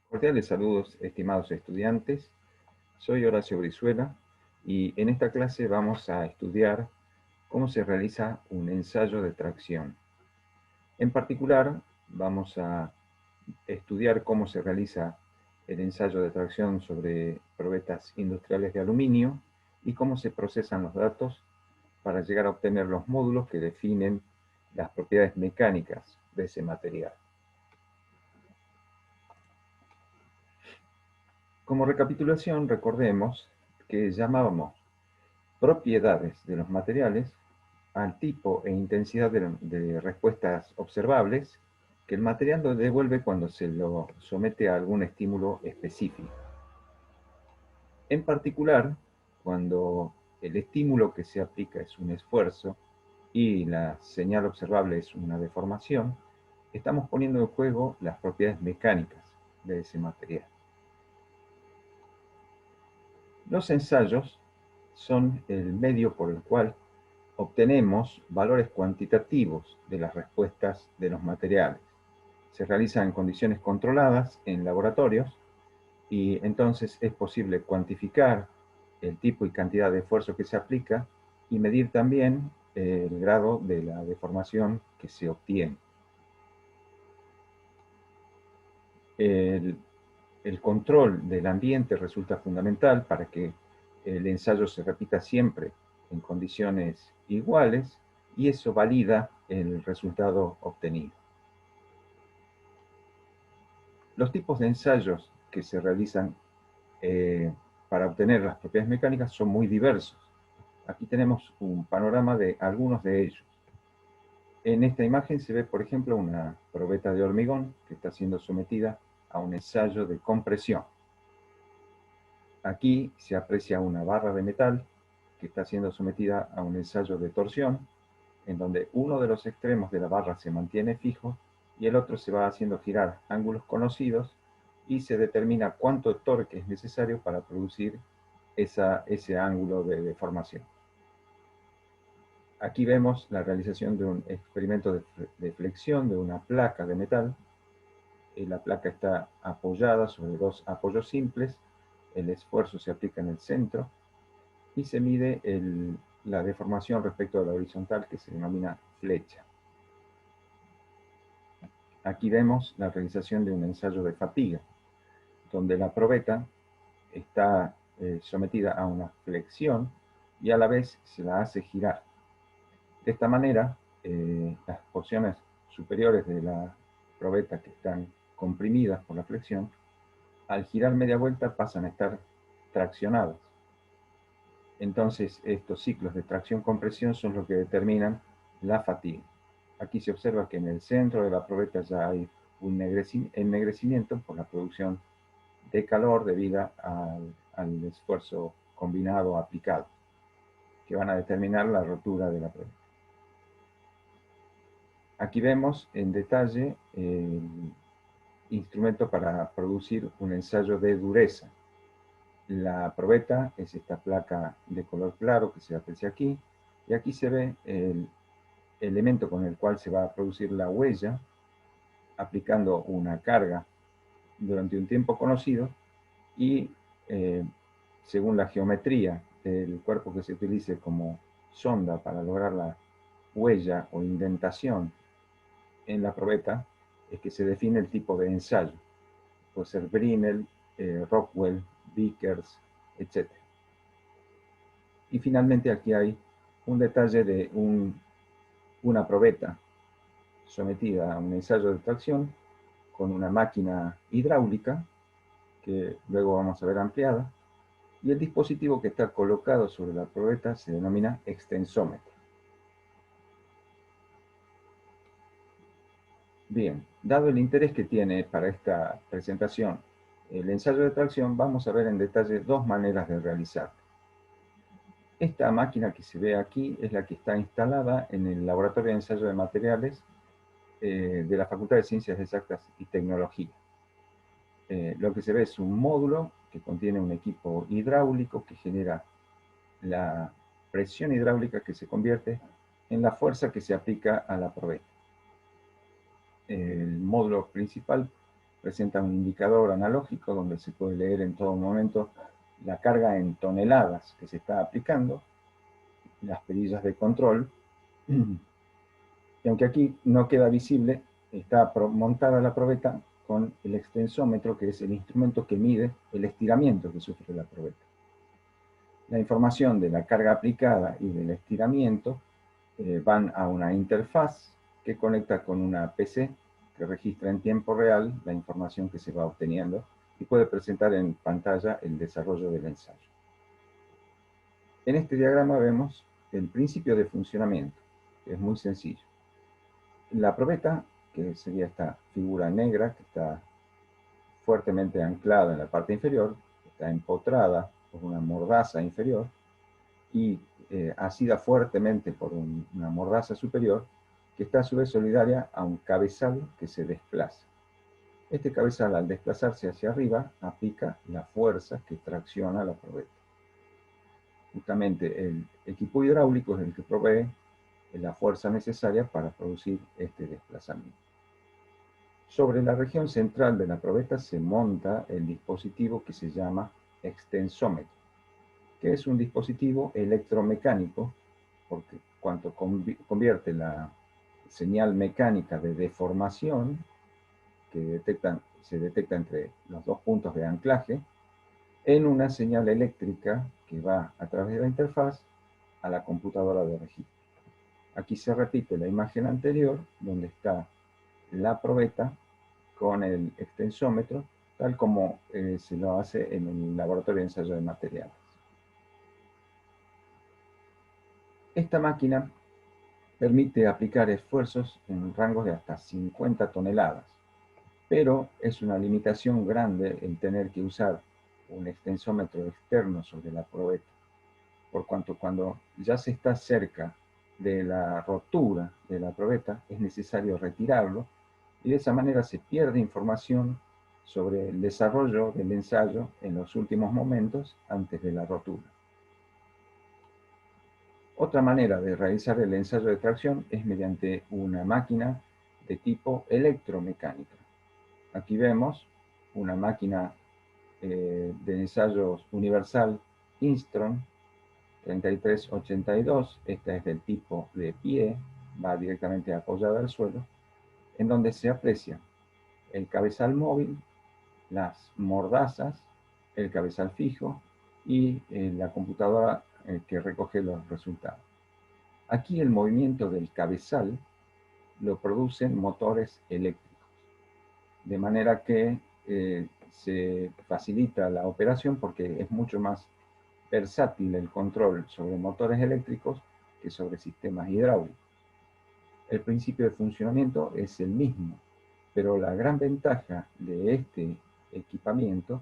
Cordiales saludos, estimados estudiantes. Soy Horacio Brizuela y en esta clase vamos a estudiar cómo se realiza un ensayo de tracción. En particular, vamos a estudiar cómo se realiza el ensayo de tracción sobre probetas industriales de aluminio y cómo se procesan los datos para llegar a obtener los módulos que definen las propiedades mecánicas de ese material. Como recapitulación, recordemos que llamábamos propiedades de los materiales al tipo e intensidad de respuestas observables que el material lo devuelve cuando se lo somete a algún estímulo específico. En particular, cuando el estímulo que se aplica es un esfuerzo y la señal observable es una deformación, estamos poniendo en juego las propiedades mecánicas de ese material. Los ensayos son el medio por el cual obtenemos valores cuantitativos de las respuestas de los materiales. Se realizan en condiciones controladas en laboratorios y entonces es posible cuantificar el tipo y cantidad de esfuerzo que se aplica y medir también el grado de la deformación que se obtiene. El control del ambiente resulta fundamental para que el ensayo se repita siempre en condiciones iguales y eso valida el resultado obtenido. Los tipos de ensayos que se realizan para obtener las propiedades mecánicas son muy diversos. Aquí tenemos un panorama de algunos de ellos. En esta imagen se ve, por ejemplo, una probeta de hormigón que está siendo sometida a un ensayo de compresión. Aquí se aprecia una barra de metal que está siendo sometida a un ensayo de torsión, en donde uno de los extremos de la barra se mantiene fijo y el otro se va haciendo girar ángulos conocidos y se determina cuánto torque es necesario para producir ese ángulo de deformación. Aquí vemos la realización de un experimento de flexión de una placa de metal. La placa está apoyada sobre dos apoyos simples, el esfuerzo se aplica en el centro y se mide la deformación respecto a la horizontal que se denomina flecha. Aquí vemos la realización de un ensayo de fatiga, donde la probeta está sometida a una flexión y a la vez se la hace girar. De esta manera, las porciones superiores de la probeta que están comprimidas por la flexión, al girar media vuelta pasan a estar traccionadas. Entonces, estos ciclos de tracción-compresión son los que determinan la fatiga. Aquí se observa que en el centro de la probeta ya hay un ennegrecimiento por la producción de calor debido al esfuerzo combinado aplicado, que van a determinar la rotura de la probeta. Aquí vemos en detalle el instrumento para producir un ensayo de dureza. La probeta es esta placa de color claro que se aprecia aquí, y aquí se ve el elemento con el cual se va a producir la huella, aplicando una carga durante un tiempo conocido, y según la geometría del cuerpo que se utilice como sonda para lograr la huella o indentación en la probeta, es que se define el tipo de ensayo. Puede ser Brinell, Rockwell, Vickers, etc. Y finalmente aquí hay un detalle de una probeta sometida a un ensayo de tracción con una máquina hidráulica, que luego vamos a ver ampliada, y el dispositivo que está colocado sobre la probeta se denomina extensómetro. Bien, dado el interés que tiene para esta presentación el ensayo de tracción, vamos a ver en detalle dos maneras de realizarlo. Esta máquina que se ve aquí es la que está instalada en el Laboratorio de Ensayo de Materiales de la Facultad de Ciencias Exactas y Tecnología. Lo que se ve es un módulo que contiene un equipo hidráulico que genera la presión hidráulica que se convierte en la fuerza que se aplica a la probeta. El módulo principal presenta un indicador analógico donde se puede leer en todo momento la carga en toneladas que se está aplicando, las perillas de control, y aunque aquí no queda visible, está montada la probeta con el extensómetro, que es el instrumento que mide el estiramiento que sufre la probeta. La información de la carga aplicada y del estiramiento van a una interfaz que conecta con una PC que registra en tiempo real la información que se va obteniendo y puede presentar en pantalla el desarrollo del ensayo. En este diagrama vemos el principio de funcionamiento, que es muy sencillo. La probeta, que sería esta figura negra que está fuertemente anclada en la parte inferior, está empotrada por una mordaza inferior y asida fuertemente por una mordaza superior, que está a su vez solidaria a un cabezal que se desplaza. Este cabezal, al desplazarse hacia arriba, aplica la fuerza que tracciona la probeta. Justamente el equipo hidráulico es el que provee la fuerza necesaria para producir este desplazamiento. Sobre la región central de la probeta se monta el dispositivo que se llama extensómetro, que es un dispositivo electromecánico, porque cuanto convierte la señal mecánica de deformación que se detecta entre los dos puntos de anclaje en una señal eléctrica que va a través de la interfaz a la computadora de registro. Aquí se repite la imagen anterior, donde está la probeta con el extensómetro, tal como se lo hace en el laboratorio de ensayo de materiales. Esta máquina permite aplicar esfuerzos en rangos de hasta 50 toneladas, pero es una limitación grande el tener que usar un extensómetro externo sobre la probeta, por cuanto cuando ya se está cerca de la rotura de la probeta es necesario retirarlo y de esa manera se pierde información sobre el desarrollo del ensayo en los últimos momentos antes de la rotura. Otra manera de realizar el ensayo de tracción es mediante una máquina de tipo electromecánica. Aquí vemos una máquina de ensayos universal Instron 3382, esta es del tipo de pie, va directamente apoyada al suelo, en donde se aprecia el cabezal móvil, las mordazas, el cabezal fijo y la computadora que recoge los resultados. Aquí el movimiento del cabezal lo producen motores eléctricos, de manera que se facilita la operación porque es mucho más versátil el control sobre motores eléctricos que sobre sistemas hidráulicos. El principio de funcionamiento es el mismo, pero la gran ventaja de este equipamiento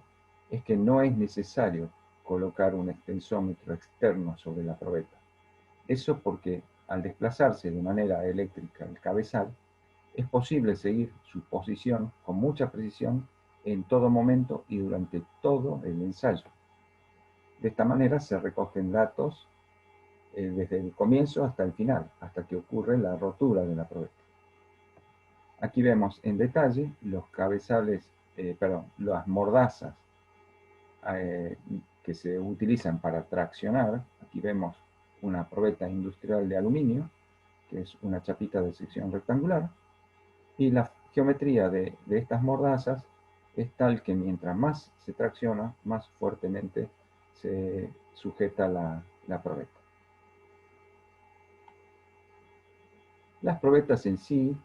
es que no es necesario colocar un extensómetro externo sobre la probeta. Eso porque al desplazarse de manera eléctrica el cabezal, es posible seguir su posición con mucha precisión en todo momento y durante todo el ensayo. De esta manera se recogen datos desde el comienzo hasta el final, hasta que ocurre la rotura de la probeta. Aquí vemos en detalle los cabezales, las mordazas que se utilizan para traccionar. Aquí vemos una probeta industrial de aluminio, que es una chapita de sección rectangular, y la geometría de estas mordazas es tal que mientras más se tracciona, más fuertemente se sujeta la probeta. Las probetas en sí,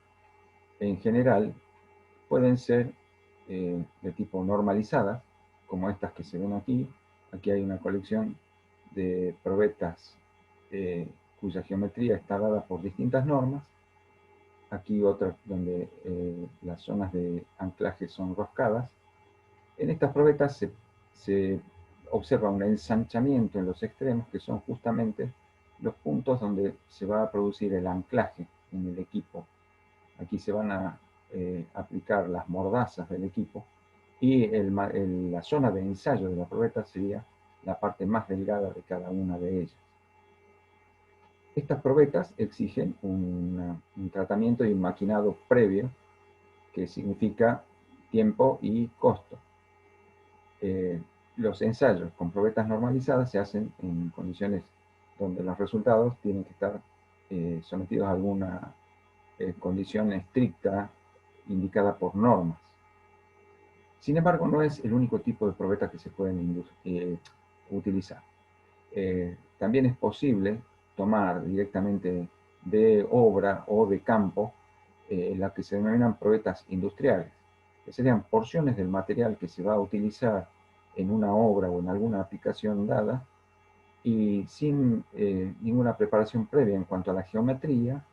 en general, pueden ser de tipo normalizada, como estas que se ven aquí. Aquí hay una colección de probetas cuya geometría está dada por distintas normas. Aquí otras donde las zonas de anclaje son roscadas. En estas probetas se observa un ensanchamiento en los extremos, que son justamente los puntos donde se va a producir el anclaje en el equipo. Aquí se van a aplicar las mordazas del equipo y la zona de ensayo de la probeta sería la parte más delgada de cada una de ellas. Estas probetas exigen un tratamiento y un maquinado previo, que significa tiempo y costo. Los ensayos con probetas normalizadas se hacen en condiciones donde los resultados tienen que estar sometidos a alguna condición estricta indicada por normas. Sin embargo, no es el único tipo de probetas que se pueden utilizar. También es posible tomar directamente de obra o de campo las que se denominan probetas industriales, que serían porciones del material que se va a utilizar en una obra o en alguna aplicación dada, y sin ninguna preparación previa en cuanto a la geometría,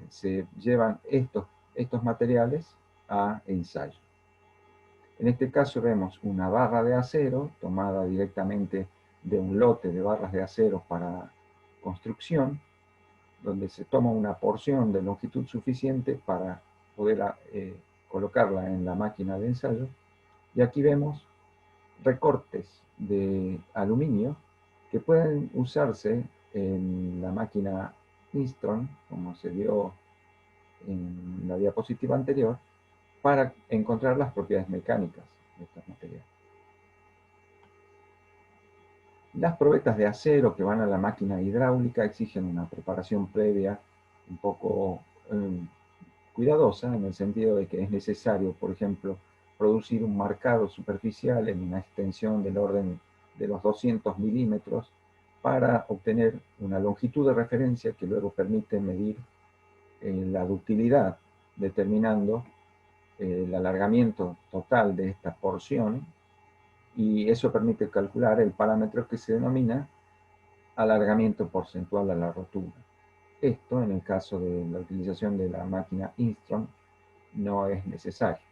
se llevan estos materiales a ensayo. En este caso vemos una barra de acero tomada directamente de un lote de barras de acero para construcción, donde se toma una porción de longitud suficiente para poder colocarla en la máquina de ensayo. Y aquí vemos recortes de aluminio que pueden usarse en la máquina Instron, como se vio en la diapositiva anterior, para encontrar las propiedades mecánicas de estos materiales. Las probetas de acero que van a la máquina hidráulica exigen una preparación previa un poco cuidadosa, en el sentido de que es necesario, por ejemplo, producir un marcado superficial en una extensión del orden de los 200 milímetros para obtener una longitud de referencia que luego permite medir la ductilidad, determinando el alargamiento total de esta porción, y eso permite calcular el parámetro que se denomina alargamiento porcentual a la rotura. Esto, en el caso de la utilización de la máquina Instron, no es necesario.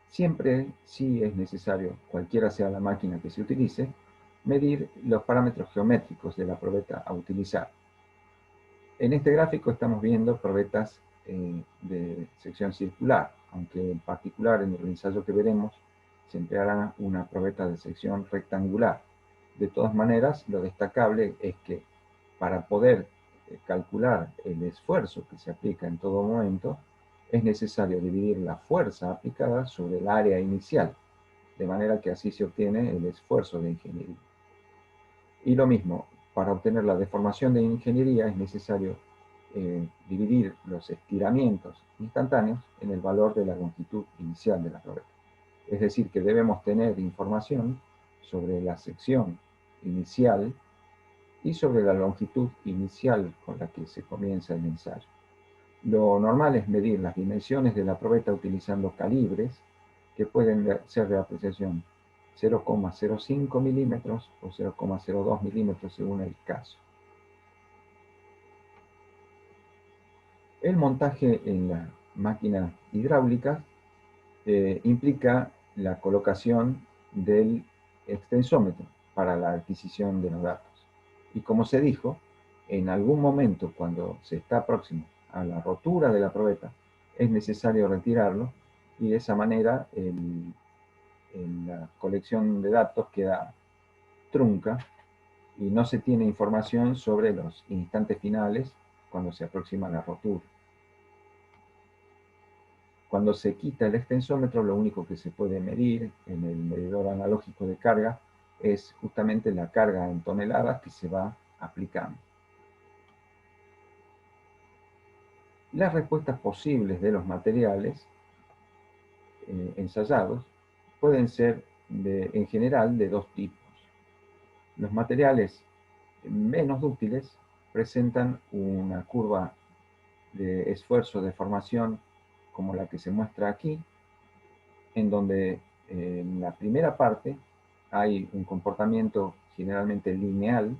Siempre sí es necesario, cualquiera sea la máquina que se utilice, medir los parámetros geométricos de la probeta a utilizar. En este gráfico estamos viendo probetas de sección circular, aunque en particular en el ensayo que veremos se empleará una probeta de sección rectangular. De todas maneras, lo destacable es que para poder calcular el esfuerzo que se aplica en todo momento, es necesario dividir la fuerza aplicada sobre el área inicial, de manera que así se obtiene el esfuerzo de ingeniería. Y lo mismo, para obtener la deformación de ingeniería es necesario dividir los estiramientos instantáneos en el valor de la longitud inicial de la probeta. Es decir, que debemos tener información sobre la sección inicial y sobre la longitud inicial con la que se comienza el ensayo. Lo normal es medir las dimensiones de la probeta utilizando calibres que pueden ser de apreciación 0,05 milímetros o 0,02 milímetros según el caso. El montaje en la máquina hidráulica implica la colocación del extensómetro para la adquisición de los datos. Y como se dijo, en algún momento cuando se está próximo a la rotura de la probeta, es necesario retirarlo, y de esa manera la colección de datos queda trunca y no se tiene información sobre los instantes finales cuando se aproxima la rotura. Cuando se quita el extensómetro, lo único que se puede medir en el medidor analógico de carga es justamente la carga en toneladas que se va aplicando. Las respuestas posibles de los materiales ensayados pueden ser en general de dos tipos. Los materiales menos dúctiles presentan una curva de esfuerzo de formación como la que se muestra aquí, en donde en la primera parte hay un comportamiento generalmente lineal,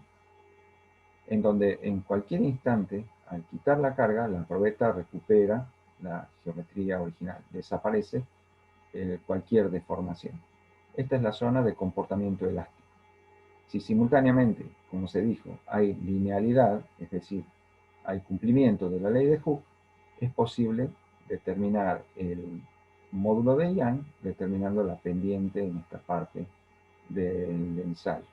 en donde en cualquier instante, al quitar la carga, la probeta recupera la geometría original, desaparece cualquier deformación. Esta es la zona de comportamiento elástico. Si simultáneamente, como se dijo, hay linealidad, es decir, hay cumplimiento de la ley de Hooke, es posible determinar el módulo de Young, determinando la pendiente en esta parte del ensayo.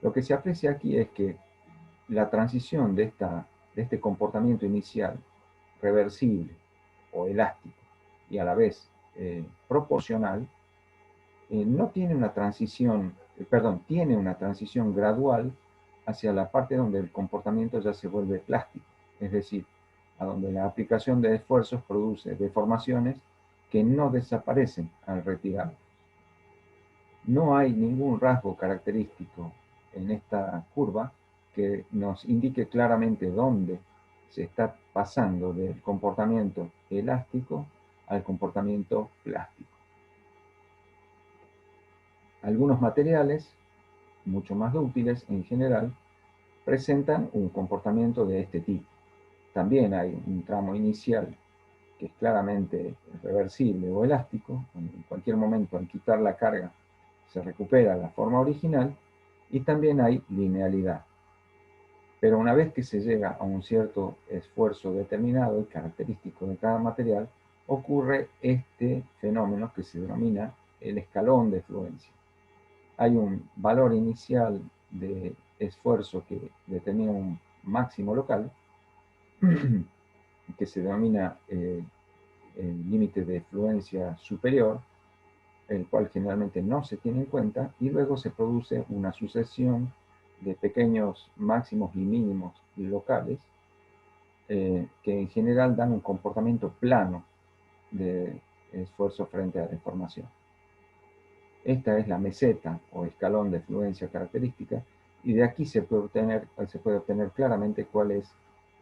Lo que se aprecia aquí es que la transición de este comportamiento inicial reversible o elástico y a la vez proporcional, no tiene una transición, tiene una transición gradual hacia la parte donde el comportamiento ya se vuelve plástico, es decir, a donde la aplicación de esfuerzos produce deformaciones que no desaparecen al retirar. No hay ningún rasgo característico en esta curva que nos indique claramente dónde se está pasando del comportamiento elástico al comportamiento plástico. Algunos materiales, mucho más dúctiles en general, presentan un comportamiento de este tipo. También hay un tramo inicial que es claramente reversible o elástico, en cualquier momento al quitar la carga se recupera la forma original, y también hay linealidad. Pero una vez que se llega a un cierto esfuerzo determinado y característico de cada material, ocurre este fenómeno que se denomina el escalón de fluencia. Hay un valor inicial de esfuerzo que determina un máximo local, que se denomina el límite de fluencia superior, el cual generalmente no se tiene en cuenta, y luego se produce una sucesión de pequeños máximos y mínimos locales que en general dan un comportamiento plano de esfuerzo frente a deformación. Esta es la meseta o escalón de fluencia característica, y de aquí se puede obtener claramente cuál es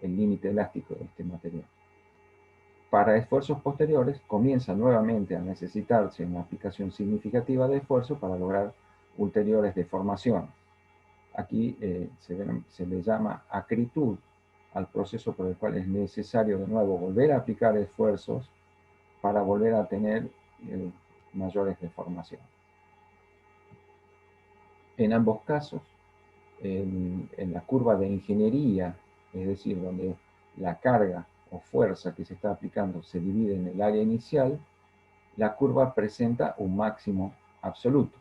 el límite elástico de este material. Para esfuerzos posteriores comienza nuevamente a necesitarse una aplicación significativa de esfuerzo para lograr ulteriores deformaciones. Aquí se le llama acritud al proceso por el cual es necesario de nuevo volver a aplicar esfuerzos para volver a tener mayores deformaciones. En ambos casos, en la curva de ingeniería, es decir, donde la carga o fuerza que se está aplicando se divide en el área inicial, la curva presenta un máximo absoluto.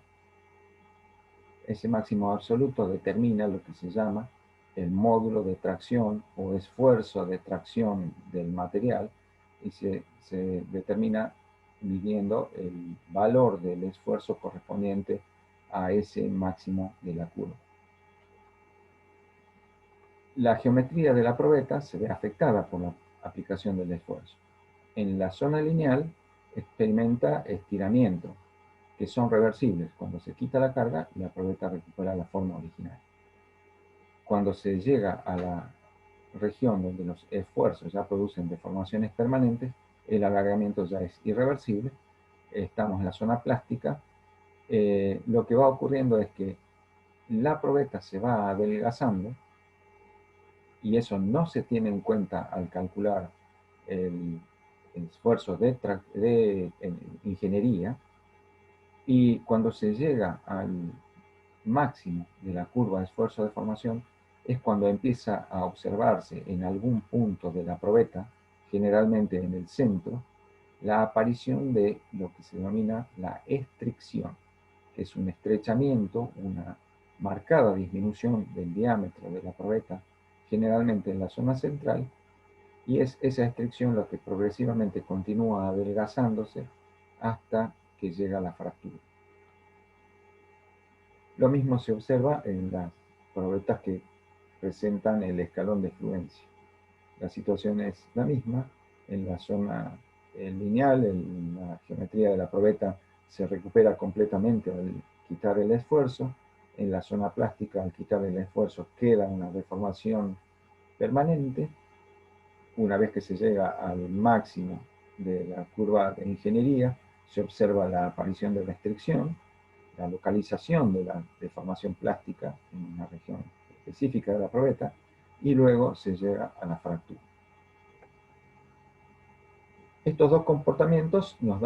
Ese máximo absoluto determina lo que se llama el módulo de tracción o esfuerzo de tracción del material, y se determina midiendo el valor del esfuerzo correspondiente a ese máximo de la curva. La geometría de la probeta se ve afectada por la aplicación del esfuerzo. En la zona lineal experimenta estiramiento, que son reversibles. Cuando se quita la carga, la probeta recupera la forma original. Cuando se llega a la región donde los esfuerzos ya producen deformaciones permanentes, el alargamiento ya es irreversible. Estamos en la zona plástica. Lo que va ocurriendo es que la probeta se va adelgazando, y eso no se tiene en cuenta al calcular el esfuerzo de ingeniería, y cuando se llega al máximo de la curva de esfuerzo de formación es cuando empieza a observarse en algún punto de la probeta, generalmente en el centro, la aparición de lo que se denomina la estricción, que es un estrechamiento, una marcada disminución del diámetro de la probeta, generalmente en la zona central, y es esa estricción la que progresivamente continúa adelgazándose hasta que llega a la fractura. Lo mismo se observa en las probetas que presentan el escalón de fluencia. La situación es la misma. En la zona lineal, en la geometría de la probeta se recupera completamente al quitar el esfuerzo. En la zona plástica, al quitar el esfuerzo, queda una deformación permanente. Una vez que se llega al máximo de la curva de ingeniería, se observa la aparición de restricción, la localización de la deformación plástica en una región específica de la probeta, y luego se llega a la fractura. Estos dos comportamientos nos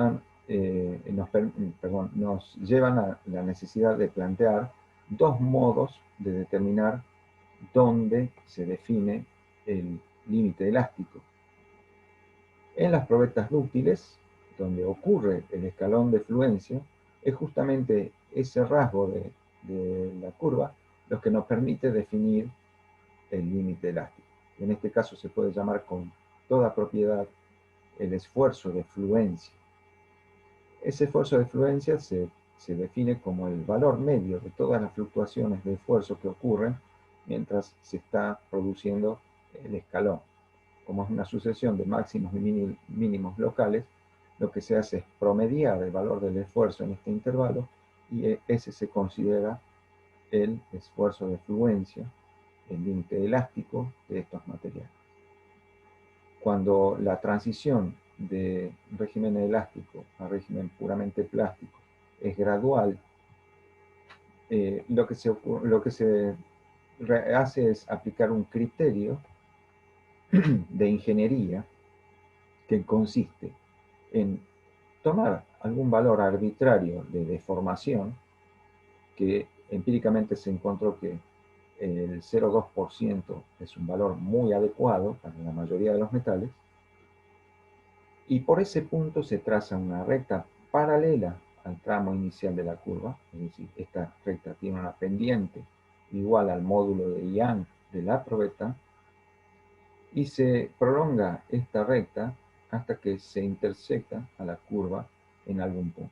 llevan a la necesidad de plantear dos modos de determinar dónde se define el límite elástico. En las probetas dúctiles, donde ocurre el escalón de fluencia, es justamente ese rasgo de la curva lo que nos permite definir el límite elástico. En este caso se puede llamar con toda propiedad el esfuerzo de fluencia. Ese esfuerzo de fluencia se define como el valor medio de todas las fluctuaciones de esfuerzo que ocurren mientras se está produciendo el escalón. Como es una sucesión de máximos y mínimos locales, lo que se hace es promediar el valor del esfuerzo en este intervalo y ese se considera el esfuerzo de fluencia, el límite elástico de estos materiales. Cuando la transición de régimen elástico a régimen puramente plástico es gradual, lo que se hace es aplicar un criterio de ingeniería que consiste en tomar algún valor arbitrario de deformación, que empíricamente se encontró que el 0,2% es un valor muy adecuado para la mayoría de los metales, y por ese punto se traza una recta paralela al tramo inicial de la curva, es decir, esta recta tiene una pendiente igual al módulo de Young de la probeta, y se prolonga esta recta hasta que se intersecta a la curva en algún punto.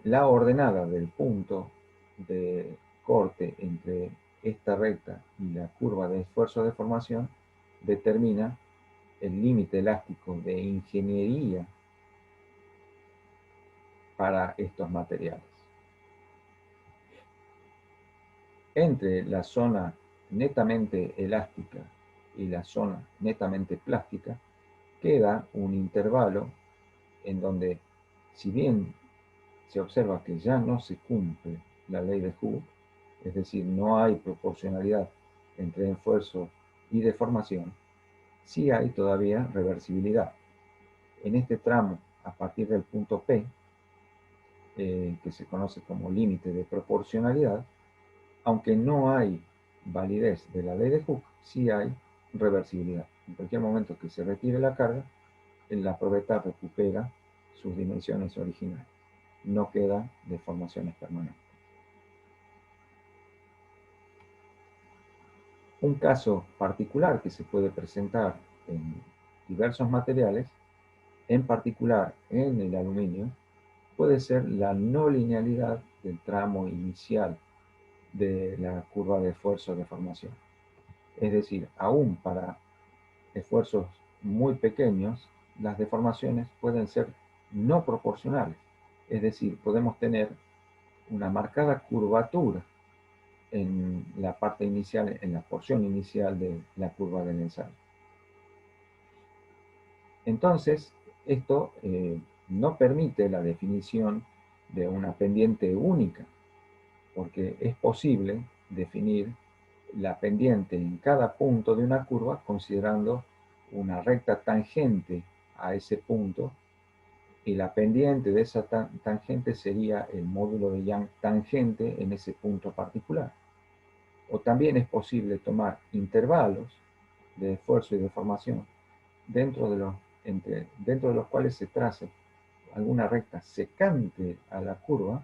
La ordenada del punto de corte entre esta recta y la curva de esfuerzo de formación determina el límite elástico de ingeniería para estos materiales. Entre la zona netamente elástica y la zona netamente plástica queda un intervalo en donde, si bien se observa que ya no se cumple la ley de Hooke, es decir, no hay proporcionalidad entre esfuerzo y deformación, sí hay todavía reversibilidad. En este tramo, a partir del punto P, que se conoce como límite de proporcionalidad, aunque no hay validez de la ley de Hooke, sí hay reversibilidad. En cualquier momento que se retire la carga, la probeta recupera sus dimensiones originales. No quedan deformaciones permanentes. Un caso particular que se puede presentar en diversos materiales, en particular en el aluminio, puede ser la no linealidad del tramo inicial de la curva de esfuerzo de formación. Es decir, aún para esfuerzos muy pequeños, las deformaciones pueden ser no proporcionales. Es decir, podemos tener una marcada curvatura en la parte inicial, en la porción inicial de la curva del ensayo. Entonces, esto no permite la definición de una pendiente única, porque es posible definir la pendiente en cada punto de una curva considerando una recta tangente a ese punto, y la pendiente de esa tangente sería el módulo de Young tangente en ese punto particular. O también es posible tomar intervalos de esfuerzo y deformación dentro de los cuales se trace alguna recta secante a la curva,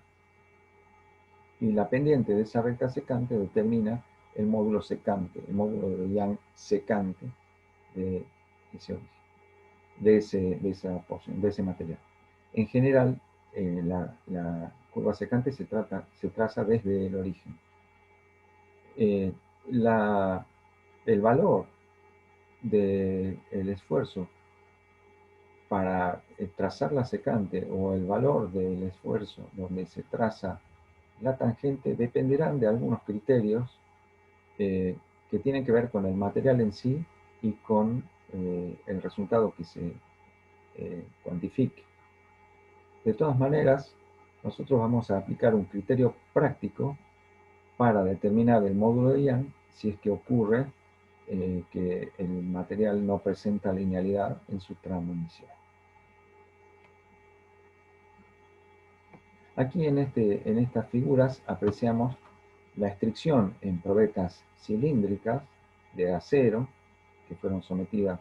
y la pendiente de esa recta secante determina el módulo secante, el módulo de Young secante de ese origen, de esa porción, de ese material. En general, la curva secante se traza desde el origen. Eh, el valor del esfuerzo para trazar la secante o el valor del esfuerzo donde se traza la tangente dependerán de algunos criterios que tienen que ver con el material en sí y con el resultado que se cuantifique. De todas maneras, nosotros vamos a aplicar un criterio práctico para determinar el módulo de Young si es que ocurre que el material no presenta linealidad en su tramo inicial. Aquí en estas figuras apreciamos la estricción en probetas cilíndricas de acero que fueron sometidas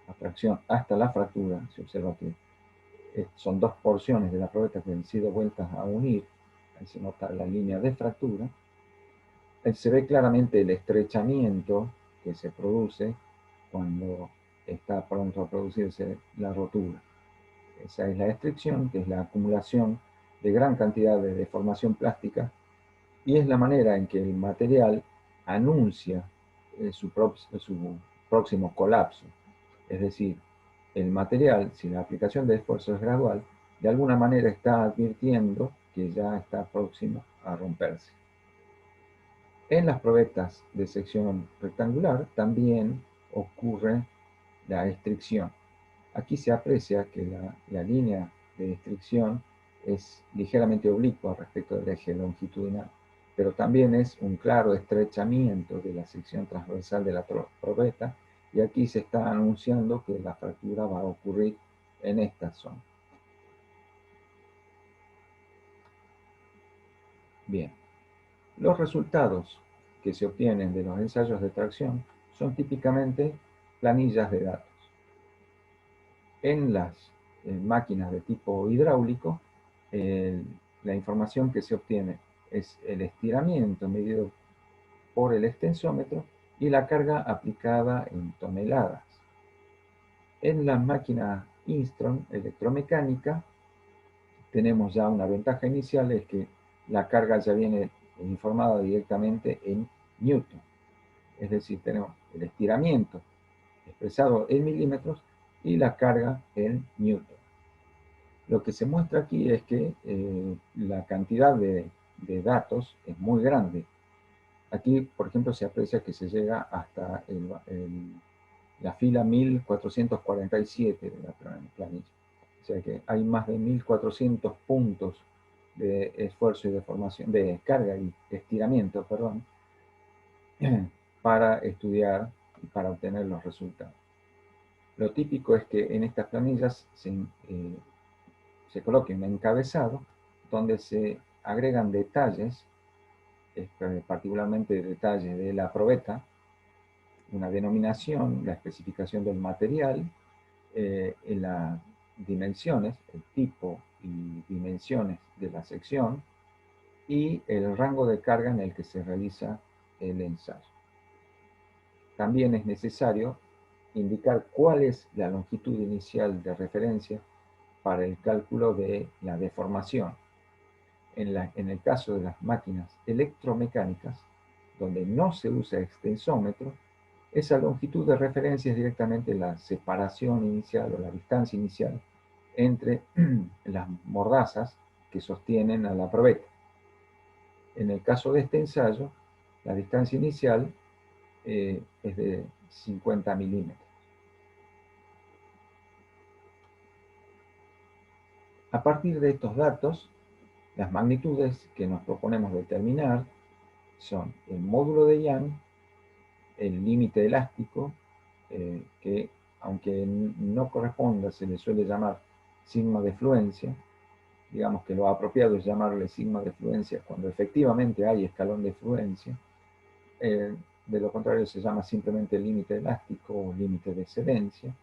a fracción hasta la fractura. Se observa que son dos porciones de la probeta que han sido vueltas a unir. Ahí se nota la línea de fractura. Se ve claramente el estrechamiento que se produce cuando está pronto a producirse la rotura. Esa es la estricción, que es la acumulación de gran cantidad de deformación plástica, y es la manera en que el material anuncia su próximo colapso. Es decir, el material, si la aplicación de esfuerzo es gradual, de alguna manera está advirtiendo que ya está próximo a romperse. En las probetas de sección rectangular también ocurre la estricción. Aquí se aprecia que la línea de estricción es ligeramente oblicua respecto del eje longitudinal, pero también es un claro estrechamiento de la sección transversal de la probeta, y aquí se está anunciando que la fractura va a ocurrir en esta zona. Bien, los resultados que se obtienen de los ensayos de tracción son típicamente planillas de datos. En las máquinas de tipo hidráulico, la información que se obtiene es el estiramiento medido por el extensómetro y la carga aplicada en toneladas. En la máquina Instron electromecánica tenemos ya una ventaja inicial, es que la carga ya viene informada directamente en newton. Es decir, tenemos el estiramiento expresado en milímetros y la carga en newton. Lo que se muestra aquí es que la cantidad de datos es muy grande. Aquí, por ejemplo, se aprecia que se llega hasta la fila 1447 de la planilla. O sea que hay más de 1400 puntos de esfuerzo y deformación, de carga y estiramiento, perdón, para estudiar y para obtener los resultados. Lo típico es que en estas planillas se coloque un encabezado donde se agregan detalles, particularmente detalles de la probeta, una denominación, la especificación del material, en las dimensiones, el tipo y dimensiones de la sección, y el rango de carga en el que se realiza el ensayo. También es necesario indicar cuál es la longitud inicial de referencia para el cálculo de la deformación. En el caso de las máquinas electromecánicas, donde no se usa extensómetro, esa longitud de referencia es directamente la separación inicial o la distancia inicial entre las mordazas que sostienen a la probeta. En el caso de este ensayo, la distancia inicial es de 50 milímetros. A partir de estos datos, las magnitudes que nos proponemos determinar son el módulo de Young, el límite elástico, que aunque no corresponda, se le suele llamar sigma de fluencia. Digamos que lo apropiado es llamarle sigma de fluencia cuando efectivamente hay escalón de fluencia. De lo contrario se llama simplemente límite elástico o límite de excedencia.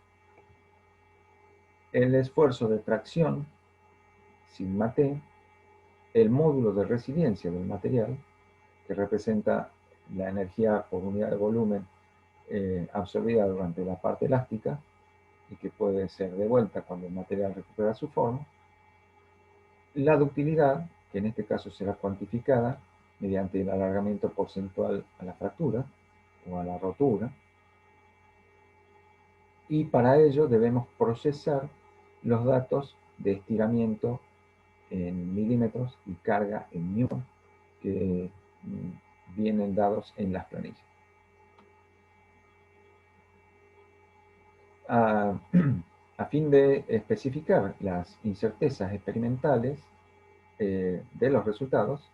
El esfuerzo de tracción, sigma T, el módulo de resiliencia del material, que representa la energía por unidad de volumen absorbida durante la parte elástica y que puede ser devuelta cuando el material recupera su forma. La ductilidad, que en este caso será cuantificada mediante el alargamiento porcentual a la fractura o a la rotura. Y para ello debemos procesar los datos de estiramiento en milímetros y carga en newton que vienen dados en las planillas. A fin de especificar las incertezas experimentales de los resultados,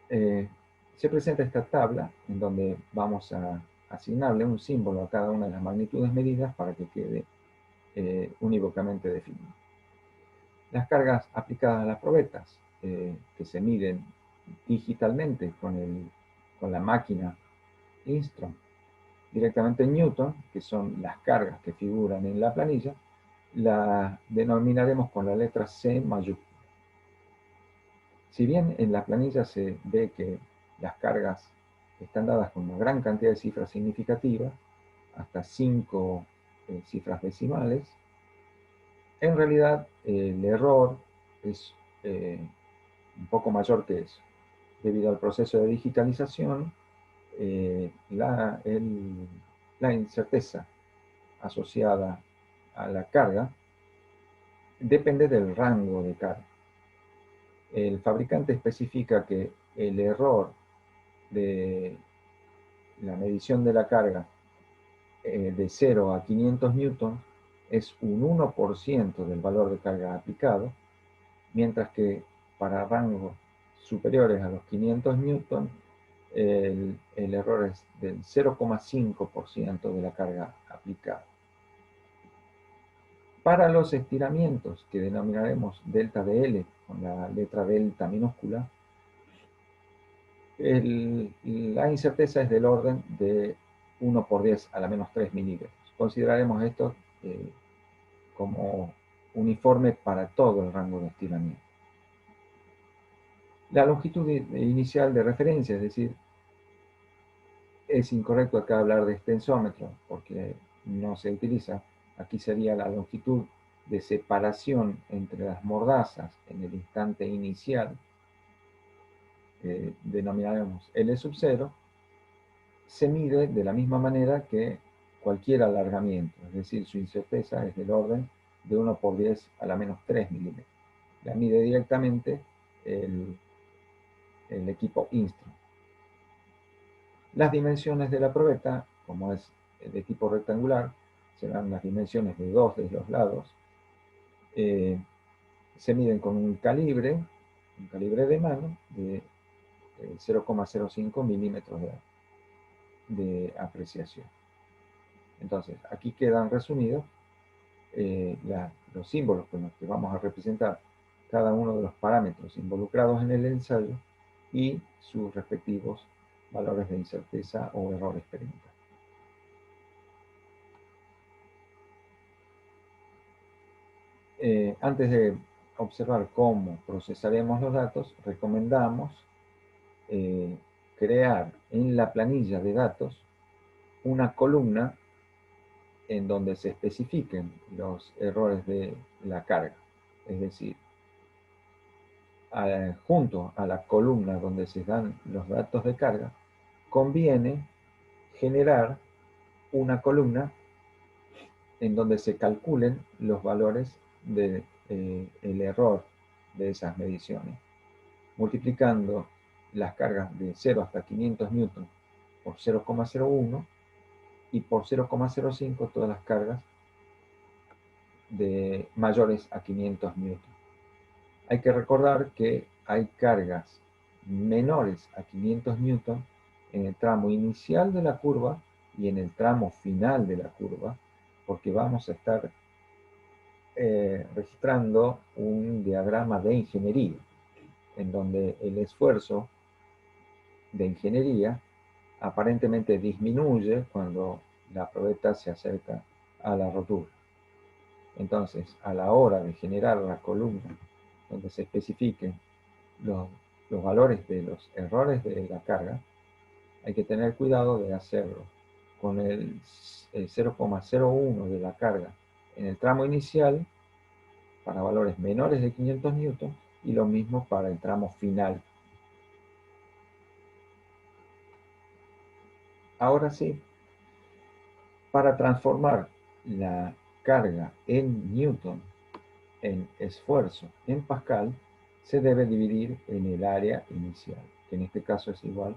se presenta esta tabla en donde vamos a asignarle un símbolo a cada una de las magnitudes medidas para que quede unívocamente definido. Las cargas aplicadas a las probetas, que se miden digitalmente con la máquina Instron, directamente en newton, que son las cargas que figuran en la planilla, la denominaremos con la letra C mayúscula. Si bien en la planilla se ve que las cargas están dadas con una gran cantidad de cifras significativas, hasta 5 cifras decimales, En realidad, el error es un poco mayor que eso. Debido al proceso de digitalización, la incerteza asociada a la carga depende del rango de carga. El fabricante especifica que el error de la medición de la carga de 0 a 500 newtons es un 1% del valor de carga aplicado, mientras que para rangos superiores a los 500 newtons el error es del 0,5% de la carga aplicada. Para los estiramientos, que denominaremos delta DL, con la letra delta minúscula, la incerteza es del orden de 1 por 10 a la menos 3 milímetros. Consideraremos esto como uniforme para todo el rango de estiramiento. La longitud inicial de referencia, es decir, es incorrecto acá hablar de extensómetro porque no se utiliza. Aquí sería la longitud de separación entre las mordazas en el instante inicial, denominaremos L sub 0, se mide de la misma manera que cualquier alargamiento, es decir, su incerteza es del orden de 1 por 10 a la menos 3 milímetros. La mide directamente el equipo Instron. Las dimensiones de la probeta, como es de tipo rectangular, serán las dimensiones de 2 de los lados. Se miden con un calibre de mano de 0,05 milímetros de apreciación. Entonces, aquí quedan resumidos los símbolos con los que vamos a representar cada uno de los parámetros involucrados en el ensayo y sus respectivos valores de incerteza o error experimental. Antes de observar cómo procesaremos los datos, recomendamos crear en la planilla de datos una columna en donde se especifiquen los errores de la carga. Es decir, junto a la columna donde se dan los datos de carga, conviene generar una columna en donde se calculen los valores del error de esas mediciones, multiplicando las cargas de 0 hasta 500 newtons por 0,01 y por 0,05 todas las cargas de mayores a 500 newtons. Hay que recordar que hay cargas menores a 500 newtons en el tramo inicial de la curva y en el tramo final de la curva, porque vamos a estar registrando un diagrama de ingeniería, en donde el esfuerzo de ingeniería aparentemente disminuye cuando la probeta se acerca a la rotura. Entonces, a la hora de generar la columna donde se especifiquen los valores de los errores de la carga, hay que tener cuidado de hacerlo con el 0,01 de la carga en el tramo inicial para valores menores de 500 newtons y lo mismo para el tramo final. Ahora sí, para transformar la carga en newton en esfuerzo en pascal, se debe dividir en el área inicial, que en este caso es igual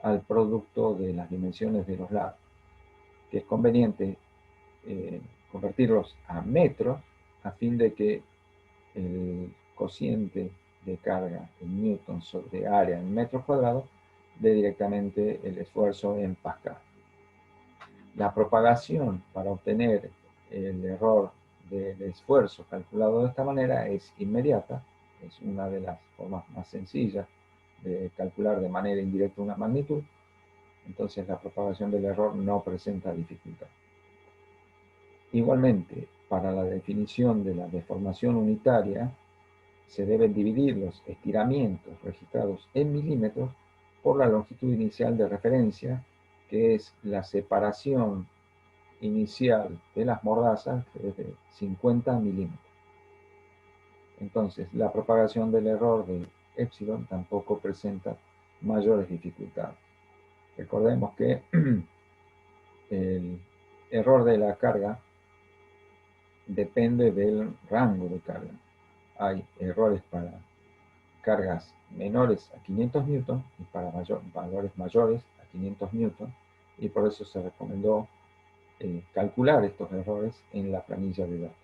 al producto de las dimensiones de los lados, que es conveniente convertirlos a metros a fin de que el cociente de carga en newton sobre área en metros cuadrados dé directamente el esfuerzo en pascal. La propagación para obtener el error del esfuerzo calculado de esta manera es inmediata, es una de las formas más sencillas de calcular de manera indirecta una magnitud, entonces la propagación del error no presenta dificultad. Igualmente, para la definición de la deformación unitaria, se deben dividir los estiramientos registrados en milímetros por la longitud inicial de referencia, que es la separación inicial de las mordazas, que es de 50 milímetros. Entonces, la propagación del error de epsilon tampoco presenta mayores dificultades. Recordemos que el error de la carga depende del rango de carga. Hay errores para cargas menores a 500 newton y para valores mayores a 500 newton, y por eso se recomendó calcular estos errores en la planilla de datos.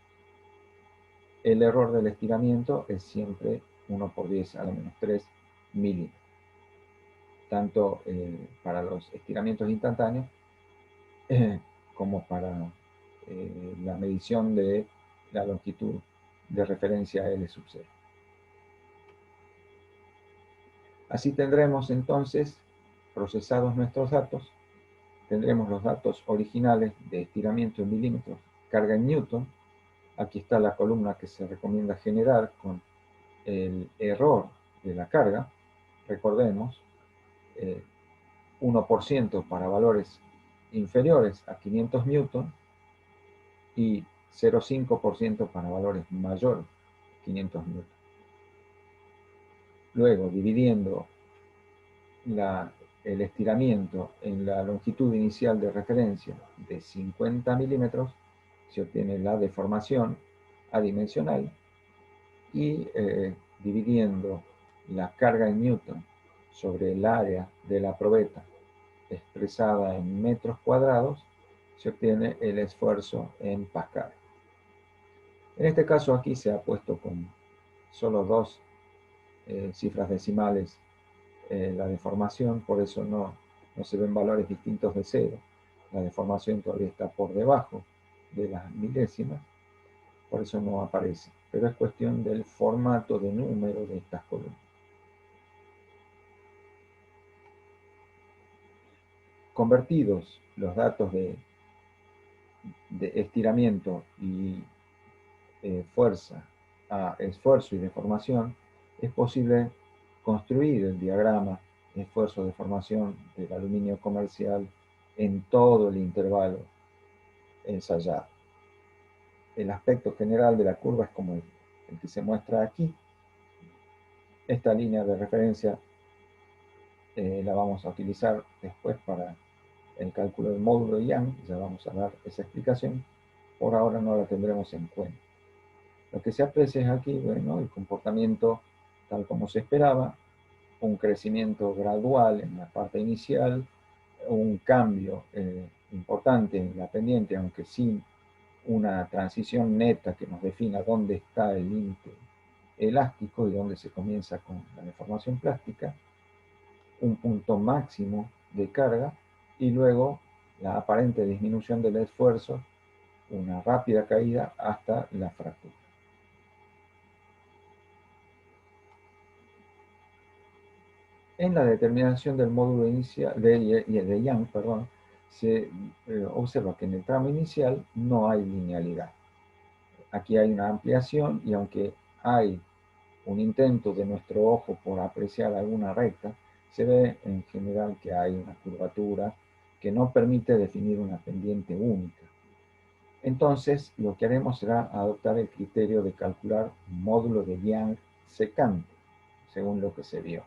El error del estiramiento es siempre 1 por 10 a la menos 3 milímetros, tanto para los estiramientos instantáneos como para la medición de la longitud de referencia L sub 0. Así tendremos entonces procesados nuestros datos, tendremos los datos originales de estiramiento en milímetros, carga en newton. Aquí está la columna que se recomienda generar con el error de la carga. Recordemos, 1% para valores inferiores a 500 newton y 0,5% para valores mayores a 500 newton. Luego, dividiendo el estiramiento en la longitud inicial de referencia de 50 milímetros, se obtiene la deformación adimensional, y dividiendo la carga en newton sobre el área de la probeta expresada en metros cuadrados, se obtiene el esfuerzo en pascal. En este caso aquí se ha puesto con solo dos cifras decimales la deformación, por eso no se ven valores distintos de cero. La deformación todavía está por debajo de las milésimas, por eso no aparece. Pero es cuestión del formato de número de estas columnas. Convertidos los datos de estiramiento y fuerza a esfuerzo y deformación, es posible construir el diagrama de esfuerzo-deformación del aluminio comercial en todo el intervalo ensayado. El aspecto general de la curva es como el que se muestra aquí. Esta línea de referencia la vamos a utilizar después para el cálculo del módulo de Young, ya vamos a dar esa explicación. Por ahora no la tendremos en cuenta. Lo que se aprecia es aquí, bueno, el comportamiento tal como se esperaba, un crecimiento gradual en la parte inicial, un cambio importante en la pendiente, aunque sin una transición neta que nos defina dónde está el límite elástico y dónde se comienza con la deformación plástica, un punto máximo de carga y luego la aparente disminución del esfuerzo, una rápida caída hasta la fractura. En la determinación del módulo inicial de Young, se observa que en el tramo inicial no hay linealidad. Aquí hay una ampliación y aunque hay un intento de nuestro ojo por apreciar alguna recta, se ve en general que hay una curvatura que no permite definir una pendiente única. Entonces, lo que haremos será adoptar el criterio de calcular un módulo de Young secante, según lo que se vio.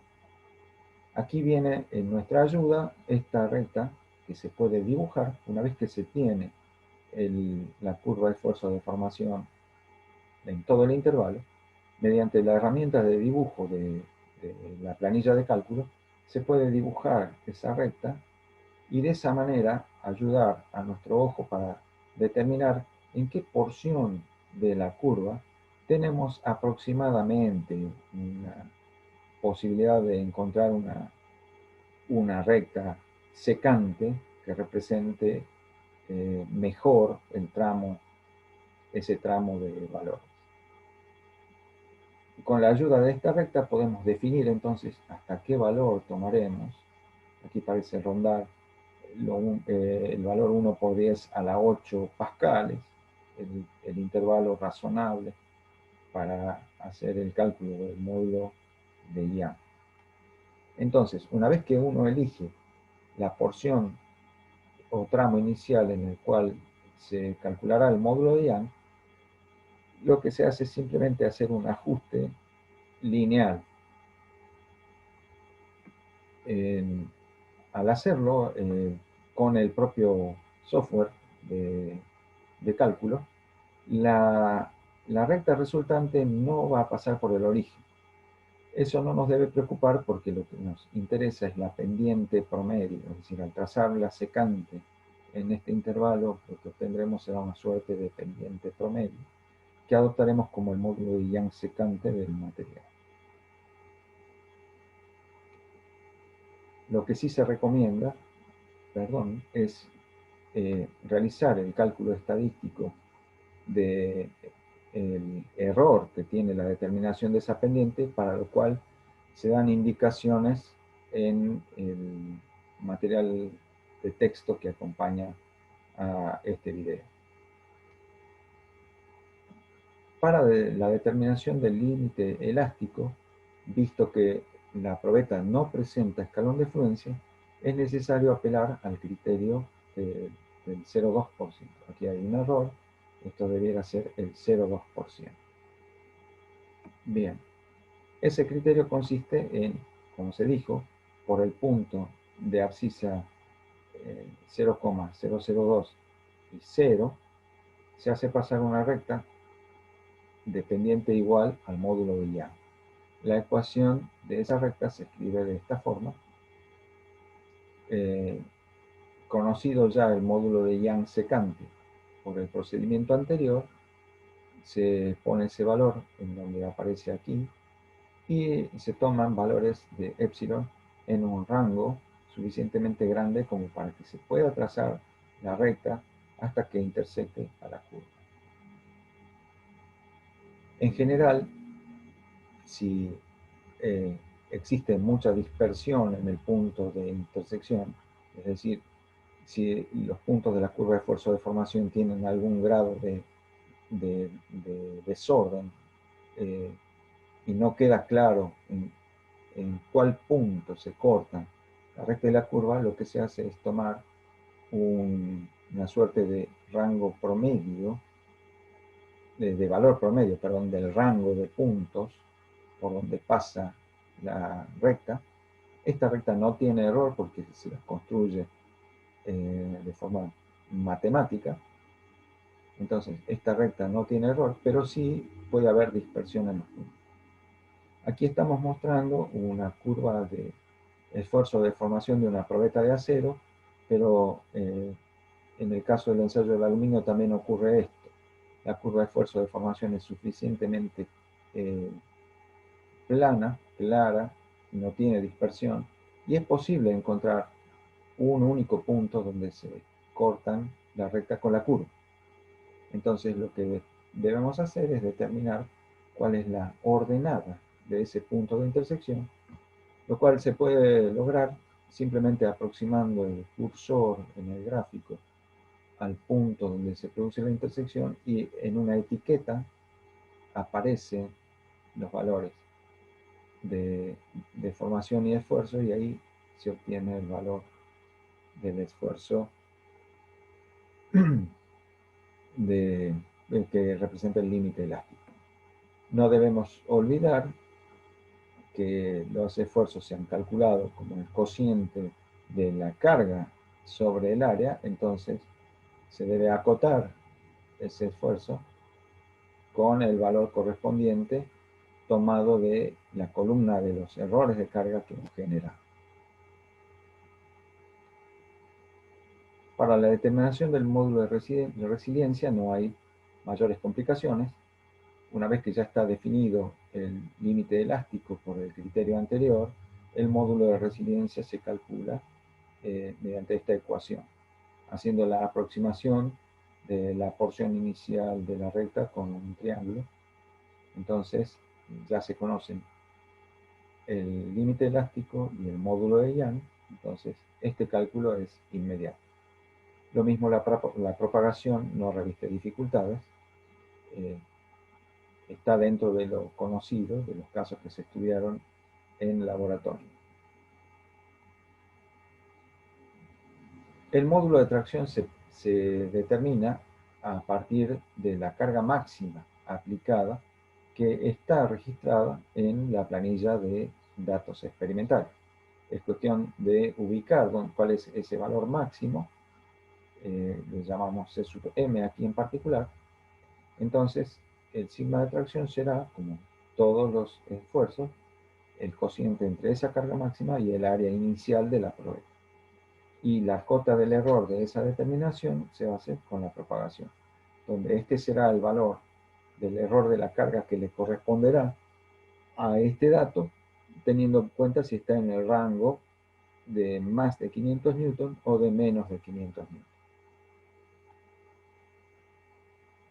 Aquí viene en nuestra ayuda esta recta que se puede dibujar una vez que se tiene la curva de esfuerzo de deformación en todo el intervalo. Mediante la herramienta de dibujo de la planilla de cálculo, se puede dibujar esa recta y de esa manera ayudar a nuestro ojo para determinar en qué porción de la curva tenemos aproximadamente una posibilidad de encontrar una recta secante que represente mejor ese tramo de valores. Con la ayuda de esta recta podemos definir entonces hasta qué valor tomaremos. Aquí parece rondar el valor 1 por 10 a la 8 pascales, el intervalo razonable para hacer el cálculo del módulo de Young. Entonces, una vez que uno elige la porción o tramo inicial en el cual se calculará el módulo de Young, lo que se hace es simplemente hacer un ajuste lineal. Al hacerlo con el propio software de cálculo, la recta resultante no va a pasar por el origen. Eso no nos debe preocupar porque lo que nos interesa es la pendiente promedio, es decir, al trazar la secante en este intervalo, lo que obtendremos será una suerte de pendiente promedio, que adoptaremos como el módulo de Young secante del material. Lo que sí se recomienda, es realizar el cálculo estadístico del error que tiene la determinación de esa pendiente, para lo cual se dan indicaciones en el material de texto que acompaña a este video. Para la determinación del límite elástico, visto que la probeta no presenta escalón de fluencia, es necesario apelar al criterio del 0,2%. Aquí hay un error, esto debiera ser el 0,2%. Bien, ese criterio consiste en, como se dijo, por el punto de abscisa 0,002 y 0, se hace pasar una recta dependiente igual al módulo de Young. La ecuación de esa recta se escribe de esta forma. Conocido ya el módulo de Young secante por el procedimiento anterior, se pone ese valor en donde aparece aquí y se toman valores de epsilon en un rango suficientemente grande como para que se pueda trazar la recta hasta que intersecte a la curva. En general, si existe mucha dispersión en el punto de intersección, es decir, si los puntos de la curva de esfuerzo de formación tienen algún grado de desorden y no queda claro en cuál punto se corta la recta de la curva, lo que se hace es tomar una suerte de rango promedio, de valor promedio, perdón, del rango de puntos por donde pasa la recta. Esta recta no tiene error porque se las construye de forma matemática. Entonces, esta recta no tiene error, pero sí puede haber dispersión en los puntos. Aquí estamos mostrando una curva de esfuerzo de formación de una probeta de acero, pero en el caso del ensayo del aluminio también ocurre esto. La curva de esfuerzo de formación es suficientemente plana, clara, no tiene dispersión, y es posible encontrar un único punto donde se cortan la recta con la curva. Entonces lo que debemos hacer es determinar cuál es la ordenada de ese punto de intersección, lo cual se puede lograr simplemente aproximando el cursor en el gráfico al punto donde se produce la intersección, y en una etiqueta aparecen los valores de formación y esfuerzo, y ahí se obtiene el valor del esfuerzo que representa el límite elástico. No debemos olvidar que los esfuerzos se han calculado como el cociente de la carga sobre el área, entonces se debe acotar ese esfuerzo con el valor correspondiente tomado de la columna de los errores de carga que hemos generado. Para la determinación del módulo de resiliencia no hay mayores complicaciones. Una vez que ya está definido el límite elástico por el criterio anterior, el módulo de resiliencia se calcula mediante esta ecuación, haciendo la aproximación de la porción inicial de la recta con un triángulo. Entonces ya se conocen el límite elástico y el módulo de Young, entonces este cálculo es inmediato. Lo mismo la propagación no reviste dificultades, está dentro de lo conocido, de los casos que se estudiaron en laboratorio. El módulo de tracción se determina a partir de la carga máxima aplicada que está registrada en la planilla de datos experimentales. Es cuestión de ubicar cuál es ese valor máximo, le llamamos C sub m aquí en particular. Entonces, el sigma de tracción será, como todos los esfuerzos, el cociente entre esa carga máxima y el área inicial de la probeta. Y la cota del error de esa determinación se hace con la propagación, donde este será el valor del error de la carga que le corresponderá a este dato, teniendo en cuenta si está en el rango de más de 500 newton o de menos de 500 newton.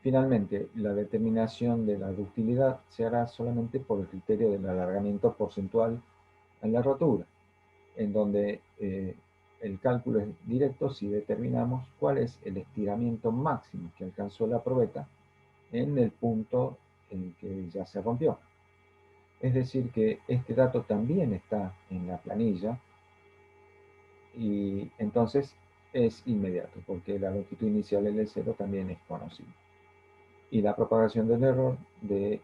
Finalmente, la determinación de la ductilidad se hará solamente por el criterio del alargamiento porcentual en la rotura, en donde el cálculo es directo si determinamos cuál es el estiramiento máximo que alcanzó la probeta en el punto en que ya se rompió. Es decir, que este dato también está en la planilla y entonces es inmediato, porque la longitud inicial L0 también es conocida. Y la propagación del error de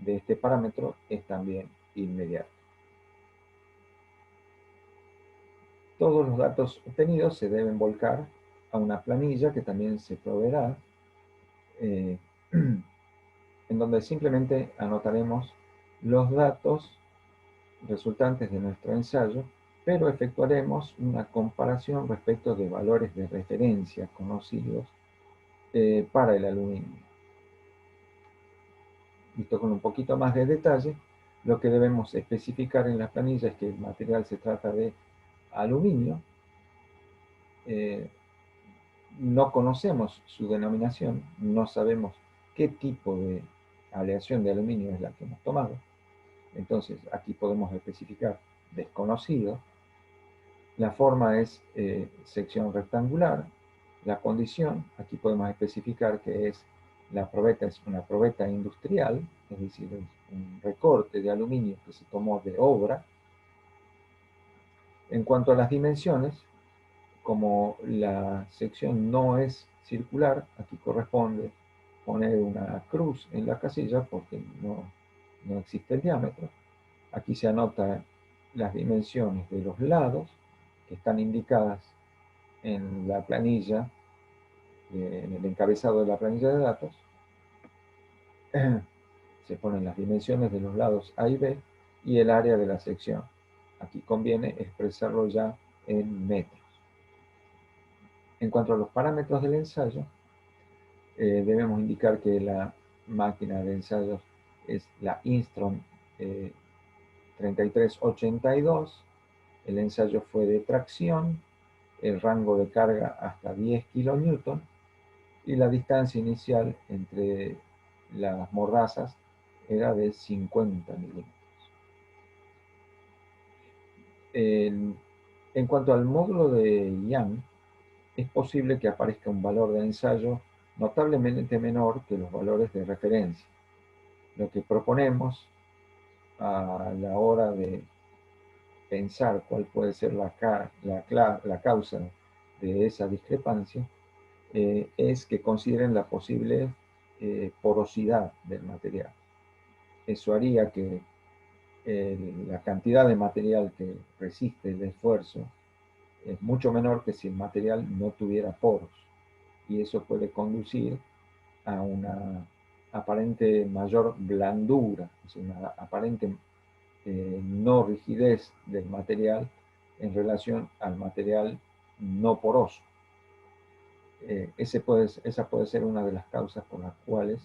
este parámetro es también inmediata. Todos los datos obtenidos se deben volcar a una planilla que también se proveerá, en donde simplemente anotaremos los datos resultantes de nuestro ensayo, pero efectuaremos una comparación respecto de valores de referencia conocidos para el aluminio. Visto con un poquito más de detalle, lo que debemos especificar en la planilla es que el material se trata de aluminio. No conocemos su denominación, no sabemos qué tipo de aleación de aluminio es la que hemos tomado. Entonces, aquí podemos especificar desconocido. La forma es sección rectangular. La condición, aquí podemos especificar que la probeta es una probeta industrial, es decir, es un recorte de aluminio que se tomó de obra. En cuanto a las dimensiones, como la sección no es circular, aquí corresponde poner una cruz en la casilla porque no existe el diámetro. Aquí se anotan las dimensiones de los lados que están indicadas en la planilla, en el encabezado de la planilla de datos. Se ponen las dimensiones de los lados A y B y el área de la sección. Aquí conviene expresarlo ya en metros. En cuanto a los parámetros del ensayo, debemos indicar que la máquina de ensayos es la Instron 3382. El ensayo fue de tracción, el rango de carga hasta 10 kN y la distancia inicial entre las morrazas era de 50 milímetros. En cuanto al módulo de Young, es posible que aparezca un valor de ensayo notablemente menor que los valores de referencia. Lo que proponemos a la hora de pensar cuál puede ser la causa de esa discrepancia es que consideren la posible porosidad del material. Eso haría que la cantidad de material que resiste el esfuerzo es mucho menor que si el material no tuviera poros. Y eso puede conducir a una aparente mayor blandura, es una aparente no rigidez del material en relación al material no poroso. Esa puede ser una de las causas por las cuales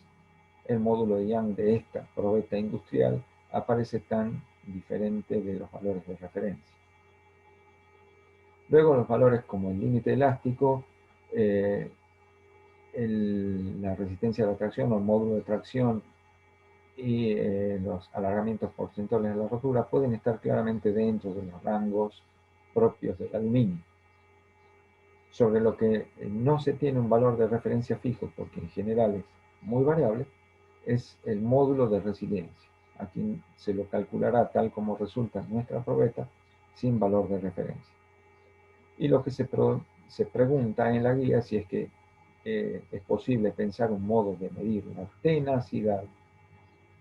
el módulo de Young de esta probeta industrial aparece tan diferente de los valores de referencia. Luego los valores como el límite elástico, la resistencia a la tracción o el módulo de tracción y los alargamientos porcentuales de la rotura pueden estar claramente dentro de los rangos propios del aluminio. Sobre lo que no se tiene un valor de referencia fijo, porque en general es muy variable, es el módulo de resiliencia. Aquí se lo calculará tal como resulta en nuestra probeta, sin valor de referencia. Y lo que se pregunta en la guía si es que es posible pensar un modo de medir la tenacidad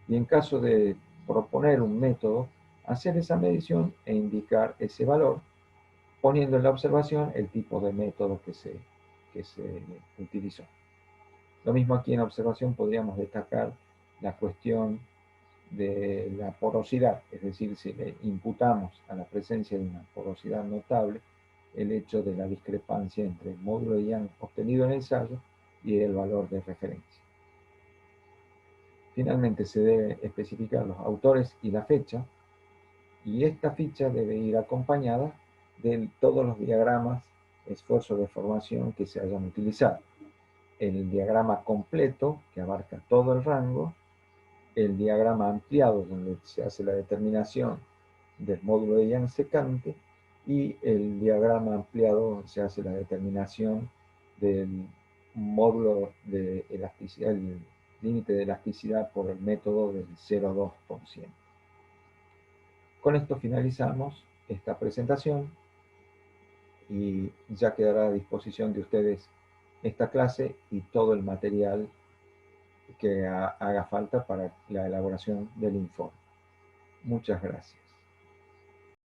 y en caso de proponer un método, hacer esa medición e indicar ese valor, poniendo en la observación el tipo de método que se utilizó. Lo mismo aquí en observación podríamos destacar la cuestión de la porosidad, es decir, si le imputamos a la presencia de una porosidad notable el hecho de la discrepancia entre el módulo de Young obtenido en el ensayo y el valor de referencia. Finalmente se debe especificar los autores y la fecha, y esta ficha debe ir acompañada de todos los diagramas, esfuerzos de formación que se hayan utilizado. El diagrama completo, que abarca todo el rango, el diagrama ampliado, donde se hace la determinación del módulo de Young secante, y el diagrama ampliado, donde se hace la determinación del módulo de elasticidad, el límite de elasticidad por el método del 0,2%. Con esto finalizamos esta presentación y ya quedará a disposición de ustedes esta clase y todo el material que haga falta para la elaboración del informe. Muchas gracias.